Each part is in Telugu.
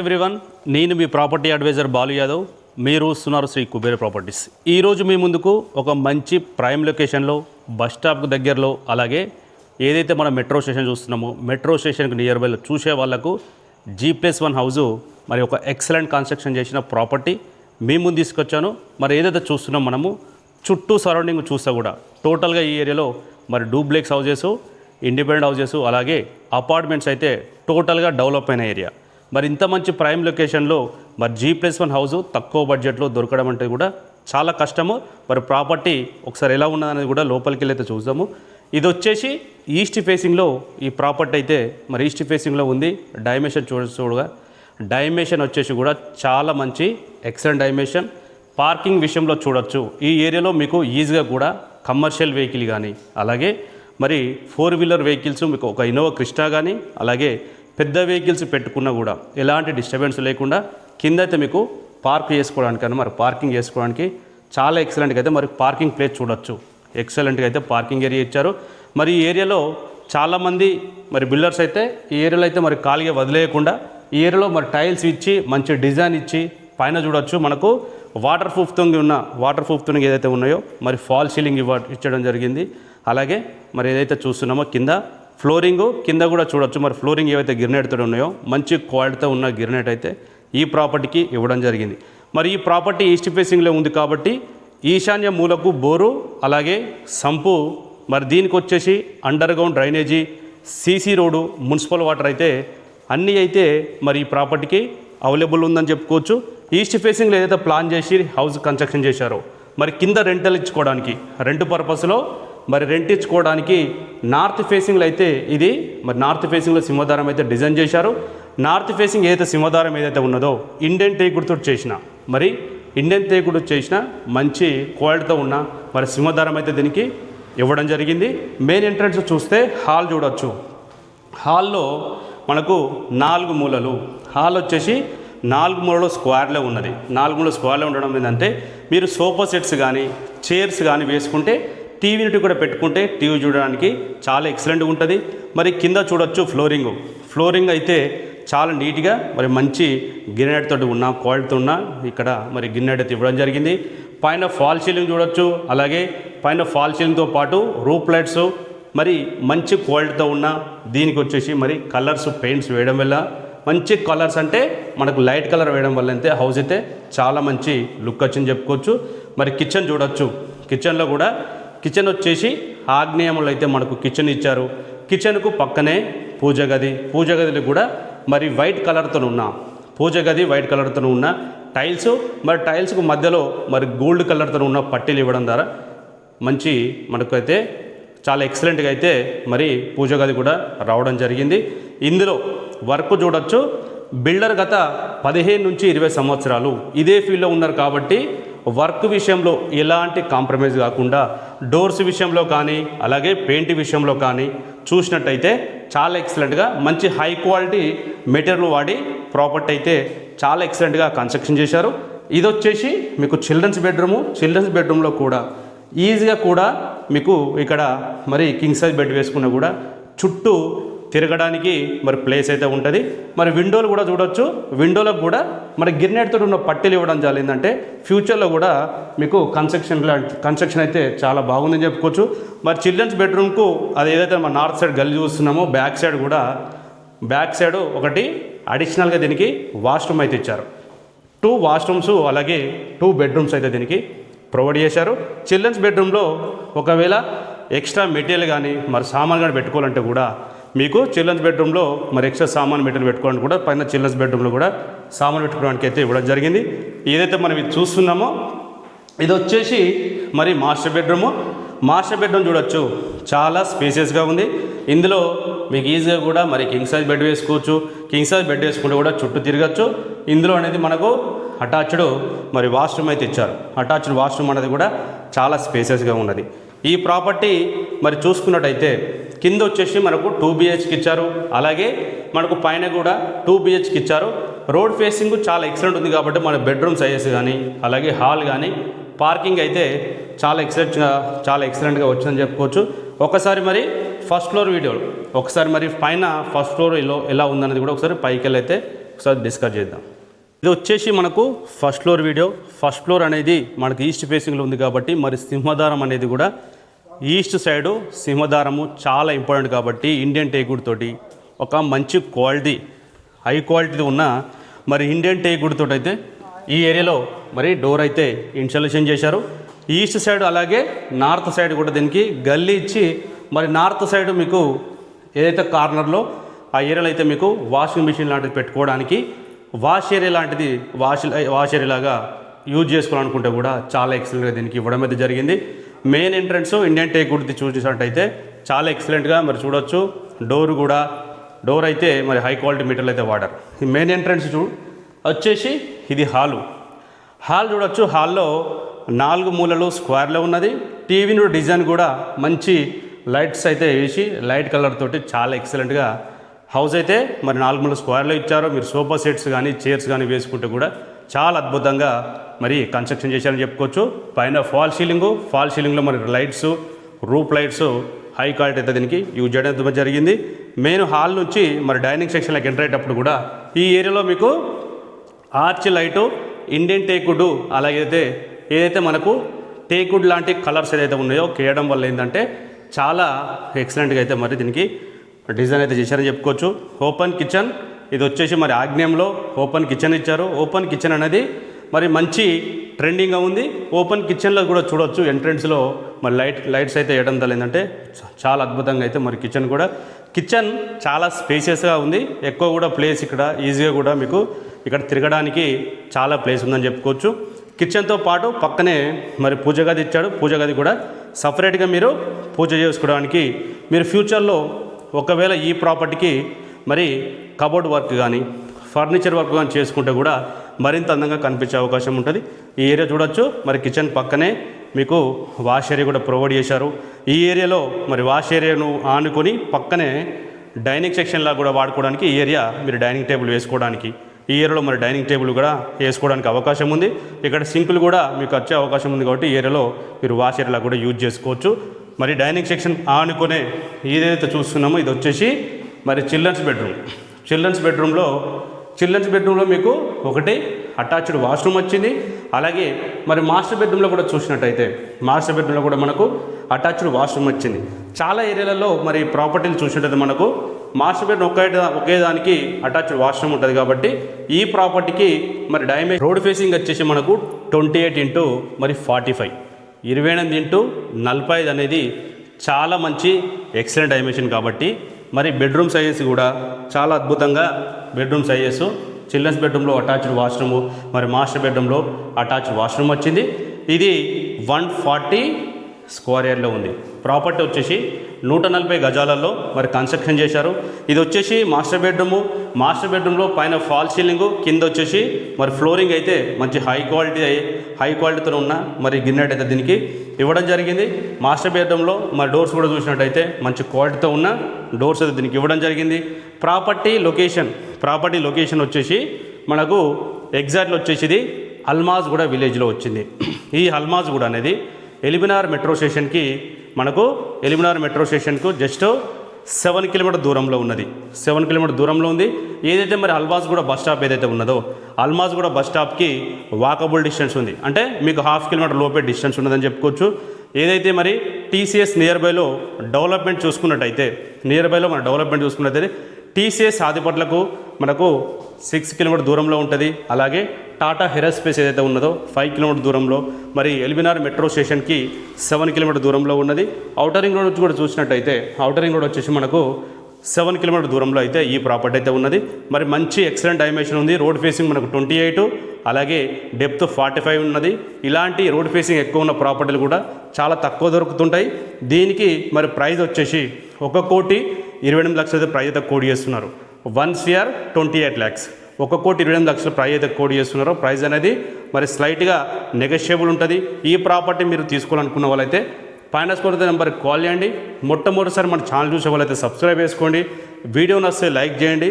ఎవ్రీవన్, నేను మీ ప్రాపర్టీ అడ్వైజర్ బాలు యాదవ్. మీరు సునారు శ్రీ కుబేర ప్రాపర్టీస్. ఈరోజు మీ ముందుకు ఒక మంచి ప్రైమ్ లొకేషన్లో బస్ స్టాప్కు దగ్గరలో, అలాగే ఏదైతే మనం మెట్రో స్టేషన్ చూస్తున్నామో మెట్రో స్టేషన్కి నియర్ బైలో చూసే వాళ్ళకు G+1 హౌజు మరి ఒక ఎక్సలెంట్ కన్స్ట్రక్షన్ చేసిన ప్రాపర్టీ మీ ముందు తీసుకొచ్చాను. మరి ఏదైతే చూస్తున్నాం మనము చుట్టూ సరౌండింగ్ చూస్తే కూడా టోటల్గా ఈ ఏరియాలో మరి డూప్లెక్స్ హౌజెస్, ఇండిపెండెంట్ హౌజెస్, అలాగే అపార్ట్మెంట్స్ అయితే టోటల్గా డెవలప్ అయిన ఏరియా. మరి ఇంత మంచి ప్రైమ్ లొకేషన్లో మరి G+1 హౌజు తక్కువ బడ్జెట్లో దొరకడం అంటే కూడా చాలా కష్టము. మరి ప్రాపర్టీ ఒకసారి ఎలా ఉన్నదనేది కూడా లోపలికి వెళ్ళైతే చూద్దాము. ఇది వచ్చేసి ఈస్ట్ ఫేసింగ్లో ఈ ప్రాపర్టీ అయితే మరి ఈస్ట్ ఫేసింగ్లో ఉంది. డైమెన్షన్ చూడగా డైమెన్షన్ వచ్చేసి కూడా చాలా మంచి ఎక్సలెంట్ డైమెన్షన్. పార్కింగ్ విషయంలో చూడొచ్చు, ఈ ఏరియాలో మీకు ఈజీగా కూడా కమర్షియల్ వెహికల్ కానీ, అలాగే మరి 4-వీలర్ వెహికల్స్ మీకు ఒక ఇన్నోవా క్రిస్టా కానీ, అలాగే పెద్ద వెహికల్స్ పెట్టుకున్నా కూడా ఎలాంటి డిస్టర్బెన్స్ లేకుండా కింద అయితే మీకు పార్క్ చేసుకోవడానికన్నా మరి పార్కింగ్ చేసుకోవడానికి చాలా ఎక్సలెంట్గా అయితే మరి పార్కింగ్ ప్లేస్ చూడొచ్చు. ఎక్సలెంట్గా అయితే పార్కింగ్ ఏరియా ఇచ్చారు. మరి ఈ ఏరియాలో చాలామంది మరి బిల్డర్స్ అయితే ఈ ఏరియాలో అయితే మరి ఖాళీగా వదిలేయకుండా ఈ ఏరియాలో మరి టైల్స్ ఇచ్చి మంచి డిజైన్ ఇచ్చి పైన చూడొచ్చు మనకు వాటర్ ప్రూఫ్తో ఏదైతే ఉన్నాయో మరి ఫాల్ సీలింగ్ ఇచ్చడం జరిగింది. అలాగే మరి ఏదైతే చూస్తున్నామో కింద ఫ్లోరింగు కింద కూడా చూడొచ్చు. మరి ఫ్లోరింగ్ ఏవైతే గిరినెట్తో ఉన్నాయో మంచి క్వాలిటీతో ఉన్న గిరినెట్ అయితే ఈ ప్రాపర్టీకి ఇవ్వడం జరిగింది. మరి ఈ ప్రాపర్టీ ఈస్ట్ ఫేసింగ్లో ఉంది కాబట్టి ఈశాన్య మూలకు బోరు, అలాగే సంపు, మరి దీనికి వచ్చేసి under ground drainage, CC road, municipal water అయితే అన్నీ అయితే మరి ఈ ప్రాపర్టీకి అవైలబుల్ ఉందని చెప్పుకోవచ్చు. ఈస్ట్ ఫేసింగ్లో ఏదైతే ప్లాన్ చేసి హౌస్ కన్స్ట్రక్షన్ చేశారో మరి కింద రెంటల్ ఇచ్చుకోవడానికి రెంట్ పర్పస్లో మరి రెంట్ ఇచ్చుకోవడానికి నార్త్ ఫేసింగ్లో అయితే ఇది మరి నార్త్ ఫేసింగ్లో సింహద్వారం అయితే డిజైన్ చేశారు. నార్త్ ఫేసింగ్ ఏదైతే సింహద్వారం ఏదైతే ఉన్నదో ఇండియన్ టేకుడుతో చేసిన మరి ఇండియన్ టేకుడు చేసిన మంచి క్వాలిటీతో ఉన్న మరి సింహద్వారం అయితే దీనికి ఇవ్వడం జరిగింది. మెయిన్ ఎంట్రన్స్ చూస్తే హాల్ చూడొచ్చు. హాల్లో మనకు 4 మూలలు, హాల్ వచ్చేసి 4 మూలలో స్క్వేర్లో ఉన్నది. 4 మూలలో స్క్వేర్లో ఉండడం ఏంటంటే మీరు సోఫా సెట్స్ కానీ చైర్స్ కానీ వేసుకుంటే టీవీ యూనిట్ కూడా పెట్టుకుంటే టీవీ చూడడానికి చాలా ఎక్సలెంట్గా ఉంటుంది. మరి కింద చూడొచ్చు ఫ్లోరింగ్ అయితే చాలా నీట్గా మరి మంచి గిన్నెట్ తోటి ఉన్న క్వాలిటీతో ఉన్న ఇక్కడ మరి గిన్నెట్ అయితే ఇవ్వడం జరిగింది. పైన ఫాల్ సీలింగ్ చూడొచ్చు. అలాగే పైన ఫాల్ సీలింగ్తో పాటు రూప్ లైట్స్ మరి మంచి క్వాలిటీతో ఉన్న దీనికి వచ్చేసి మరి కలర్స్ పెయింట్స్ వేయడం వల్ల మంచి కలర్స్ అంటే మనకు లైట్ కలర్ వేయడం వల్ల అయితే హౌస్ అయితే చాలా మంచి లుక్ వచ్చింది చెప్పుకోవచ్చు. మరి కిచెన్ చూడొచ్చు. కిచెన్లో కూడా కిచెన్ వచ్చేసి ఆగ్నేయంలో అయితే మనకు కిచెన్ ఇచ్చారు. కిచెన్కు పక్కనే పూజ గదిలో కూడా మరి వైట్ కలర్తో ఉన్న వైట్ కలర్తో ఉన్న టైల్స్, మరి టైల్స్కు మధ్యలో మరి గోల్డ్ కలర్తో ఉన్న పట్టీలు ఇవ్వడం ద్వారా మంచి మనకైతే చాలా ఎక్సలెంట్గా అయితే మరి పూజ గది కూడా రావడం జరిగింది. ఇందులో వర్క్ చూడొచ్చు. బిల్డర్ గత 15 నుంచి 20 సంవత్సరాలు ఇదే ఫీల్డ్లో ఉన్నారు కాబట్టి వర్క్ విషయంలో ఎలాంటి కాంప్రమైజ్ కాకుండా డోర్స్ విషయంలో కానీ అలాగే పెయింట్ విషయంలో కానీ చూసినట్టయితే చాలా ఎక్సలెంట్గా మంచి హై క్వాలిటీ మెటీరియల్ వాడి ప్రాపర్టీ అయితే చాలా ఎక్సలెంట్గా కన్స్ట్రక్షన్ చేశారు. ఇది వచ్చేసి మీకు చిల్డ్రన్స్ బెడ్రూమ్లో కూడా ఈజీగా కూడా మీకు ఇక్కడ మరి కింగ్ సైజ్ బెడ్ వేసుకున్నా కూడా చుట్టూ తిరగడానికి మరి ప్లేస్ అయితే ఉంటుంది. మరి విండోలు కూడా చూడొచ్చు. విండోలకు కూడా గిర్నెట్తో ఉన్న పట్టీలు ఇవ్వడం జరిగిందంటే ఫ్యూచర్లో కూడా మీకు కన్స్ట్రక్షన్ అయితే చాలా బాగుందని చెప్పుకోవచ్చు. మరి చిల్డ్రన్స్ బెడ్రూమ్కు అది ఏదైతే మన నార్త్ సైడ్ గల్లీ చూస్తున్నామో బ్యాక్ సైడ్ ఒకటి అడిషనల్గా దీనికి వాష్రూమ్ అయితే ఇచ్చారు. 2 వాష్రూమ్స్ అలాగే 2 బెడ్రూమ్స్ అయితే దీనికి ప్రొవైడ్ చేశారు. చిల్డ్రన్స్ బెడ్రూమ్లో ఒకవేళ ఎక్స్ట్రా మెటీరియల్ కానీ మరి సామాన్ కానీ పెట్టుకోవాలంటే కూడా మీకు చిల్డ్రన్స్ బెడ్రూమ్లో మరి ఎక్స్ట్రా సామాన్ మెటీరియల్ పెట్టుకోవడానికి కూడా పైన చిల్డ్రన్స్ బెడ్రూమ్లో కూడా సామాన్ పెట్టుకోవడానికి అయితే ఇవ్వడం జరిగింది. ఏదైతే మనం ఇది చూస్తున్నామో ఇది వచ్చేసి మరి మాస్టర్ బెడ్రూమ్ చూడొచ్చు. చాలా స్పేసియస్గా ఉంది. ఇందులో మీకు ఈజీగా కూడా మరి కింగ్ సైజ్ బెడ్ వేసుకోవచ్చు. కింగ్ సైజ్ బెడ్ వేసుకుంటే కూడా చుట్టూ తిరగచ్చు. ఇందులో అనేది మనకు అటాచ్డ్ మరి వాష్రూమ్ అయితే ఇచ్చారు. అటాచ్డ్ వాష్రూమ్ అనేది కూడా చాలా స్పేసియస్గా ఉన్నది. ఈ ప్రాపర్టీ మరి చూసుకున్నట్టయితే కింద వచ్చేసి మనకు 2 BHK ఇచ్చారు. అలాగే మనకు పైన కూడా 2 BHK ఇచ్చారు. రోడ్ ఫేసింగ్ చాలా ఎక్సలెంట్ ఉంది కాబట్టి మన బెడ్రూమ్ సైజెస్ కానీ అలాగే హాల్ కానీ పార్కింగ్ అయితే చాలా ఎక్సలెంట్గా వచ్చిందని చెప్పుకోవచ్చు. ఒకసారి మరి ఫస్ట్ ఫ్లోర్ వీడియో ఒకసారి మరి పైన ఫస్ట్ ఫ్లోర్ ఎలా ఉందనేది కూడా ఒకసారి పైకి వెళ్ళి అయితే ఒకసారి డిస్కస్ చేద్దాం. ఇది వచ్చేసి మనకు first floor video. First floor అనేది మనకి ఈస్ట్ ఫేసింగ్లో ఉంది కాబట్టి మరి సింహదారం అనేది కూడా ఈస్ట్ సైడు సింహదారము చాలా ఇంపార్టెంట్ కాబట్టి ఇండియన్ టేకుడ్ తోటి ఒక మంచి క్వాలిటీ హై క్వాలిటీ ఉన్న మరి ఇండియన్ టేకుడ్ తోటి అయితే ఈ ఏరియాలో మరి డోర్ అయితే ఇన్స్టాలేషన్ చేశారు. ఈస్ట్ సైడ్ అలాగే నార్త్ సైడ్ కూడా దీనికి గల్లీ ఇచ్చి మరి నార్త్ సైడ్ మీకు ఏదైతే కార్నర్లో ఆ ఏరియాలో అయితే మీకు వాషింగ్ మిషన్ లాంటిది పెట్టుకోవడానికి వాష్ ఏరియా లాంటిది వాష్ ఏరియా లాగా యూజ్ చేసుకోవాలనుకుంటే కూడా చాలా ఎక్సలెంట్గా దీనికి ఇవ్వడం అయితే జరిగింది. మెయిన్ ఎంట్రన్స్ ఇండియన్ టేకుడ్ది చూసినట్టయితే చాలా ఎక్సలెంట్గా మరి చూడొచ్చు. డోర్ అయితే మరి హై క్వాలిటీ మెటీరియల్ అయితే వాడారు. ఈ మెయిన్ ఎంట్రన్స్ వచ్చేసి ఇది హాల్ చూడొచ్చు. హాల్లో 4 మూలలు స్క్వేర్లో ఉన్నది. టీవీ డిజైన్ కూడా మంచి లైట్స్ అయితే వేసి లైట్ కలర్ తోటి చాలా ఎక్సలెంట్గా హౌస్ అయితే మరి 4 మూలలు స్క్వేర్లో ఇచ్చారు. మీరు సోఫా సెట్స్ కానీ చైర్స్ కానీ వేసుకుంటే కూడా చాలా అద్భుతంగా మరి కన్స్ట్రక్షన్ చేశారని చెప్పుకోవచ్చు. పైన ఫాల్ సీలింగ్లో మరి లైట్స్ రూప్ లైట్స్ హై క్వాలిటీ అయితే దీనికి యూజ్ చేయడం జరిగింది. మెయిన్ హాల్ నుంచి మరి డైనింగ్ సెక్షన్లోకి ఎంటర్ అయ్యేటప్పుడు కూడా ఈ ఏరియాలో మీకు ఆర్చ్ లైటు ఇండియన్ టేకుడ్ అలాగైతే ఏదైతే మనకు టేకుడ్ లాంటి కలర్స్ ఏదైతే ఉన్నాయో కేయడం వల్ల ఏంటంటే చాలా ఎక్సలెంట్గా అయితే మరి దీనికి డిజైన్ అయితే చేశారని చెప్పుకోవచ్చు. ఓపెన్ కిచెన్ ఇది వచ్చేసి మరి ఆగ్నేయంలో ఓపెన్ కిచెన్ ఇచ్చారు. ఓపెన్ కిచెన్ అనేది మరి మంచి ట్రెండింగ్గా ఉంది. ఓపెన్ కిచెన్లో కూడా చూడొచ్చు ఎంట్రెన్స్లో మరి లైట్స్ అయితే వేయడం వల్ల ఏంటంటే చాలా అద్భుతంగా అయితే మరి కిచెన్ చాలా స్పేసియస్గా ఉంది. ఎక్కువ కూడా ప్లేస్ ఇక్కడ ఈజీగా కూడా మీకు ఇక్కడ తిరగడానికి చాలా ప్లేస్ ఉందని చెప్పుకోవచ్చు. కిచెన్తో పాటు పక్కనే మరి పూజ గది ఇచ్చాడు. పూజ గది కూడా సపరేట్గా మీరు పూజ చేసుకోవడానికి మీరు ఫ్యూచర్లో ఒకవేళ ఈ ప్రాపర్టీకి మరి కబోర్డ్ వర్క్ కానీ ఫర్నిచర్ వర్క్ కానీ చేసుకుంటే కూడా మరింత అందంగా కనిపించే అవకాశం ఉంటుంది. ఈ ఏరియా చూడొచ్చు. మరి కిచెన్ పక్కనే మీకు వాష్ ఏరియా కూడా ప్రొవైడ్ చేశారు. ఈ ఏరియాలో మరి వాష్ ఏరియాను ఆనుకొని పక్కనే డైనింగ్ సెక్షన్లా కూడా వాడుకోవడానికి ఈ ఏరియా మీరు డైనింగ్ టేబుల్ వేసుకోవడానికి ఈ ఏరియాలో మరి డైనింగ్ టేబుల్ కూడా వేసుకోవడానికి అవకాశం ఉంది. ఇక్కడ సింకులు కూడా మీకు వచ్చే అవకాశం ఉంది కాబట్టి ఈ ఏరియాలో మీరు వాష్ ఏరియాలా కూడా యూజ్ చేసుకోవచ్చు. మరి డైనింగ్ సెక్షన్ ఆనుకునే ఏదైతే చూస్తున్నామో ఇది వచ్చేసి మరి చిల్డ్రన్స్ బెడ్రూమ్లో మీకు ఒకటి అటాచ్డ్ వాష్రూమ్ వచ్చింది. అలాగే మరి మాస్టర్ బెడ్రూమ్లో కూడా చూసినట్టయితే మాస్టర్ బెడ్రూమ్లో కూడా మనకు అటాచ్డ్ వాష్రూమ్ వచ్చింది. చాలా ఏరియాలలో మరి ప్రాపర్టీలు చూసినట్టయితే మనకు మాస్టర్ బెడ్రూమ్ ఒకే దానికి అటాచ్డ్ వాష్రూమ్ ఉంటుంది కాబట్టి ఈ ప్రాపర్టీకి మరి డైమెన్షన్ రోడ్ ఫేసింగ్ వచ్చేసి మనకు 28 మరి 45 28x45 అనేది చాలా మంచి ఎక్సలెంట్ డైమెన్షన్ కాబట్టి మరి బెడ్రూమ్ సైజెస్ కూడా చాలా అద్భుతంగా బెడ్రూమ్ సైజెస్ చిల్డ్రన్స్ బెడ్రూమ్లో అటాచ్డ్ వాష్రూము మరి మాస్టర్ బెడ్రూమ్లో అటాచ్డ్ వాష్రూమ్ వచ్చింది. ఇది 140 స్క్వేర్ యార్డ్లో ఉంది. ప్రాపర్టీ వచ్చేసి 140 గజాలలో మరి కన్స్ట్రక్షన్ చేశారు. ఇది వచ్చేసి మాస్టర్ బెడ్రూమ్లో పైన ఫాల్ సీలింగు కింద వచ్చేసి మరి ఫ్లోరింగ్ అయితే మంచి హై క్వాలిటీతో ఉన్న మరి గిన్నెట్ అయితే దీనికి ఇవ్వడం జరిగింది. మాస్టర్ బెడ్రూమ్లో మరి డోర్స్ కూడా చూసినట్టయితే మంచి క్వాలిటీతో ఉన్న డోర్స్ అయితే దీనికి ఇవ్వడం జరిగింది. ప్రాపర్టీ లొకేషన్ వచ్చేసి మనకు ఎగ్జాక్ట్లో వచ్చేసి ఇది హల్మాజ్గూడ విలేజ్లో వచ్చింది. ఈ హల్మాజ్గూడ అనేది ఎలిమినార్ మెట్రో స్టేషన్కు జస్ట్ 7 కిలోమీటర్ దూరంలో ఉన్నది. 7 కిలోమీటర్ దూరంలో ఉంది. ఏదైతే మరి హల్మాజ్గూడ బస్ స్టాప్ ఏదైతే ఉన్నదో హల్మాజ్గూడ బస్ స్టాప్కి వాకబుల్ డిస్టెన్స్ ఉంది. అంటే మీకు 1/2 కిలోమీటర్ లోపే డిస్టెన్స్ ఉన్నదని చెప్పుకోవచ్చు. ఏదైతే మరి టీసీఎస్ నియర్ బైలో డెవలప్మెంట్ చూసుకున్నట్టయితే టీసీఎస్ ఆదిపట్లకు మనకు 6 కిలోమీటర్ దూరంలో ఉంటుంది. అలాగే టాటా హెరాస్పేస్ ఏదైతే ఉన్నదో 5 కిలోమీటర్ దూరంలో మరి ఎల్బినార్ మెట్రో స్టేషన్కి 7 కిలోమీటర్ దూరంలో ఉన్నది. ఔటర్ రింగ్ రోడ్ కూడా చూసినట్టయితే ఔటర్ రింగ్ రోడ్ వచ్చేసి మనకు 7 కిలోమీటర్ దూరంలో అయితే ఈ ప్రాపర్టీ అయితే ఉన్నది. మరి మంచి ఎక్సలెంట్ డైమెన్షన్ ఉంది. రోడ్ ఫేసింగ్ మనకు 28 అలాగే డెప్త్ 45 ఉన్నది. ఇలాంటి రోడ్ ఫేసింగ్ ఎక్కువ ఉన్న ప్రాపర్టీలు కూడా చాలా తక్కువ దొరుకుతుంటాయి. దీనికి మరి ప్రైస్ వచ్చేసి 1,28,00,000 ప్రైస్ అయితే కోడ్ చేస్తున్నారు. 1,28 lakhs 1,28,00,000 ప్రైస్ అయితే కోడ్ చేస్తున్నారు. ప్రైస్ అనేది మరి స్లైట్గా నెగోషియబుల్ ఉంటుంది. ఈ ప్రాపర్టీ మీరు తీసుకోవాలనుకున్న వాళ్ళైతే పైన స్కోర్ నెంబర్కి కాల్ చేయండి. మొట్టమొదటిసారి మన ఛానల్ చూసే వాళ్ళైతే సబ్స్క్రైబ్ చేసుకోండి. వీడియో నచ్చితే లైక్ చేయండి.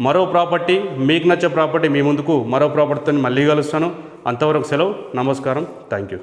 మరో ప్రాపర్టీ మీకు నచ్చే ప్రాపర్టీ మీ ముందుకు మరో ప్రాపర్టీతో మళ్ళీ కలుస్తాను. అంతవరకు సెలవు. నమస్కారం. Thank you.